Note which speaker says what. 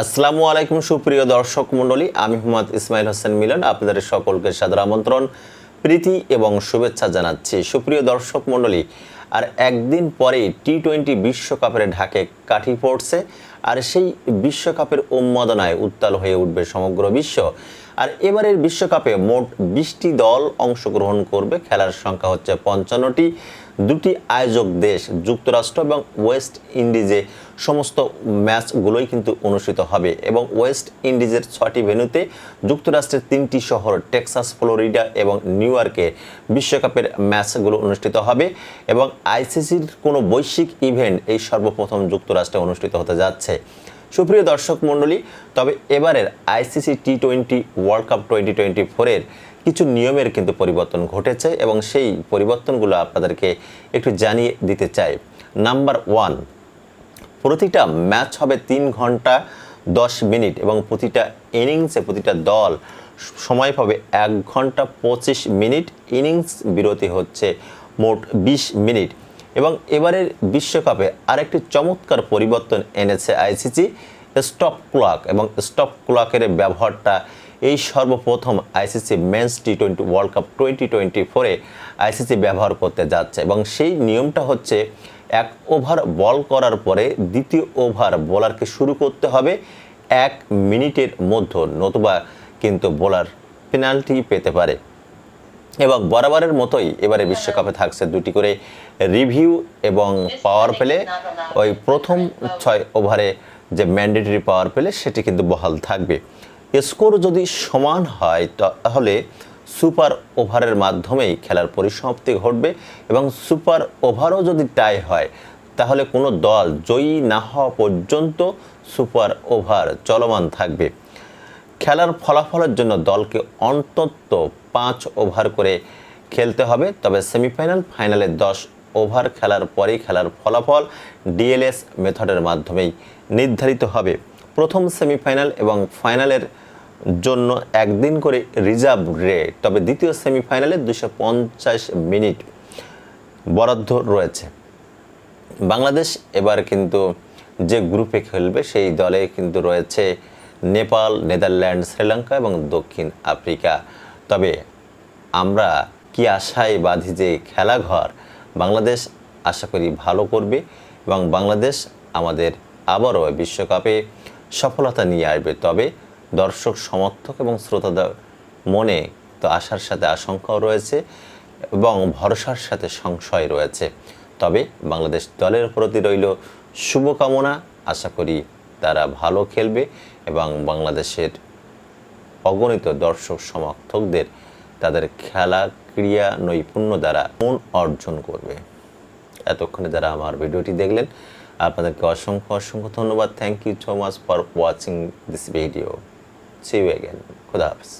Speaker 1: আসসালামু আলাইকুম সুপ্রিয় দর্শক মণ্ডলী, আমি মোহাম্মদ ইসমাইল হোসেন মিলন আপনাদের সকলকে সাদর আমন্ত্রণ, প্রীতি এবং শুভেচ্ছা জানাচ্ছি। সুপ্রিয় দর্শক মণ্ডলী, আর একদিন পরেই টি-20 বিশ্বকাপের ঢাকে কাঠি পড়ছে, আর সেই বিশ্বকাপের উন্মাদনায় উত্তাল হয়ে উঠবে সমগ্র বিশ্ব। আর এবারের বিশ্বকাপে মোট 20টি দল অংশগ্রহণ করবে। খেলার সংখ্যা হচ্ছে 55টি। দুটি আয়োজক দেশ যুক্তরাষ্ট্র এবং ওয়েস্ট ইন্ডিজে সমস্ত ম্যাচগুলোই কিন্তু অনুষ্ঠিত হবে এবং ওয়েস্ট ইন্ডিজের 6টি ভেন্যুতে, যুক্তরাষ্ট্রের 3টি শহর টেক্সাস, ফ্লোরিডা এবং নিউ ইয়র্কে বিশ্বকাপের ম্যাচগুলো অনুষ্ঠিত হবে। এবং আইসিসির কোনো বৈশ্বিক ইভেন্ট এই সর্বপ্রথম যুক্তরাষ্ট্রে অনুষ্ঠিত হতে যাচ্ছে। সুপ্রিয় দর্শক মণ্ডলী, তবে এবারের আইসিসি টি-20 ওয়ার্ল্ড কাপ 2024-এর কিছু নিয়মের কিন্তু পরিবর্তন ঘটেছে এবং সেই পরিবর্তনগুলো আপনাদেরকে একটু জানিয়ে দিতে চাই। নাম্বার 1, প্রতিটা ম্যাচ হবে 3 ঘন্টা 10 মিনিট এবং প্রতিটা ইনিংসে প্রতিটা দল সময় পাবে 1 ঘন্টা 25 মিনিট। ইনিংস বিরতি হচ্ছে মোট 20 মিনিট। এবং এবারের বিশ্বকাপে আরেকটি চমৎকার পরিবর্তন এনেছে আইসিসি, স্টপ ক্লক। এবং স্টপ ক্লকের ব্যবহারটা এই সর্বপ্রথম আইসিসি মেন্স টি-20 ওয়ার্ল্ড কাপ 2024-এ আইসিসি ব্যবহার করতে যাচ্ছে। এবং সেই নিয়মটা হচ্ছে 1 ওভার বল করার পরে দ্বিতীয় ওভার বোলারকে শুরু করতে হবে 1 মিনিটের মধ্যে, নতুবা কিন্তু বোলার পেনাল্টি পেতে পারে। এবং বরাবরের মতোই এবারে বিশ্বকাপে থাকছে 2টি করে রিভিউ এবং পাওয়ার প্লে। ওই প্রথম 6 ওভারে যে ম্যান্ডেটরি পাওয়ার প্লে সেটি কিন্তু বহাল থাকবে। স্কোর যদি সমান হয় তাহলে সুপার ওভারের মাধ্যমেই খেলার পরিসমাপ্তি ঘটবে এবং সুপার ওভারও যদি টাই হয় তাহলে কোনো দল জয়ী না হওয়া পর্যন্ত সুপার ওভার চলমান থাকবে। খেলার ফলাফলের জন্য দলকে অন্তত 5 ওভার করে খেলতে হবে। তবে সেমিফাইনাল, ফাইনালে 10 ওভার খেলার পরেই খেলার ফলাফল ডিএলএস মেথডের মাধ্যমেই নির্ধারিত হবে। প্রথম সেমিফাইনাল এবং ফাইনালের জন্য 1 দিন করে রিজার্ভ রেট, তবে দ্বিতীয় সেমিফাইনালে 250 মিনিট বরাদ্দ রয়েছে। বাংলাদেশ এবার কিন্তু যে গ্রুপে খেলবে সেই দলে কিন্তু রয়েছে নেপাল, নেদারল্যান্ড, শ্রীলঙ্কা এবং দক্ষিণ আফ্রিকা। তবে আমরা কি আশায় বাঁধি যে খেলাঘর বাংলাদেশ আশা করি ভালো করবে এবং বাংলাদেশ আমাদের আবারও বিশ্বকাপে সফলতা নিয়ে আসবে। তবে দর্শক, সমর্থক এবং শ্রোতাদের মনে তো আশার সাথে আশঙ্কাও রয়েছে এবং ভরসার সাথে সংশয় রয়েছে। তবে বাংলাদেশ দলের প্রতি রইল শুভকামনা। আশা করি তারা ভালো খেলবে এবং বাংলাদেশের অগণিত দর্শক সমর্থকদের তাদের খেলা ক্রীড়া নৈপুণ্য দ্বারা মন অর্জন করবে। এতক্ষণে যারা আমার ভিডিওটি দেখলেন আপনাদেরকে অসংখ্য অসংখ্য ধন্যবাদ। Thank you so much for watching this video. See you again. খুদা হাফেজ।